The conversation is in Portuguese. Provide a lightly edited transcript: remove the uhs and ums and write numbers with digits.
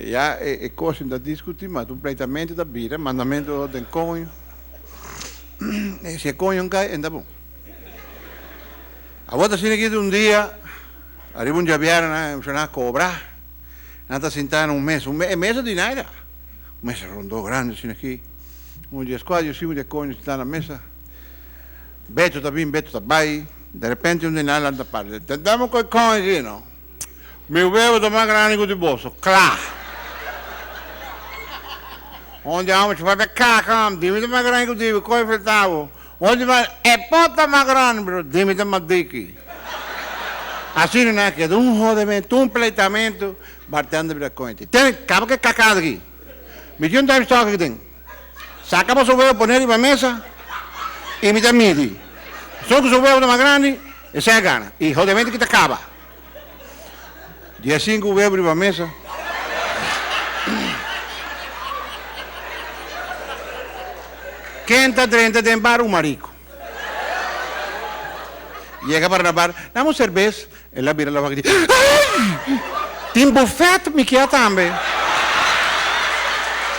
Ja, é coisa da discutir, mas completamente da bira, mandamento do conho. Se conho cai, ainda bom. A volta assim aqui um dia, arriba javier, né, a cobrar. Nada sentado um mês de nada. Um mês rondou grande assim aqui. Dia squadra, cima de conho está na mesa. Beto também, Beto também. De repente um dia lá da parte. Tentamos com o conho aqui, não? Meu bebê está mais grande que o de bolso. Claro. Onde a gente vai ver cá, dime mais grande que o de conho faltava. Onde vai, é ponta mais grande, bro. Dime mais daqui. Assim não é que é um rodamento, um pleitamento, batendo para a conta. Tem, acaba que cacada aqui. Me diz um time stock que tem. Sacamos o huevo, poner na mesa e me dá midi. Só que o huevo mais grande, essa é a gana. E rodamento que te acaba. Dia 5 o huevo na mesa. Quinta, 30 tem bar, um marico. Chega para o bar, dá uma cerveja. Ela vira lá e diz, tem buffet, me quer também.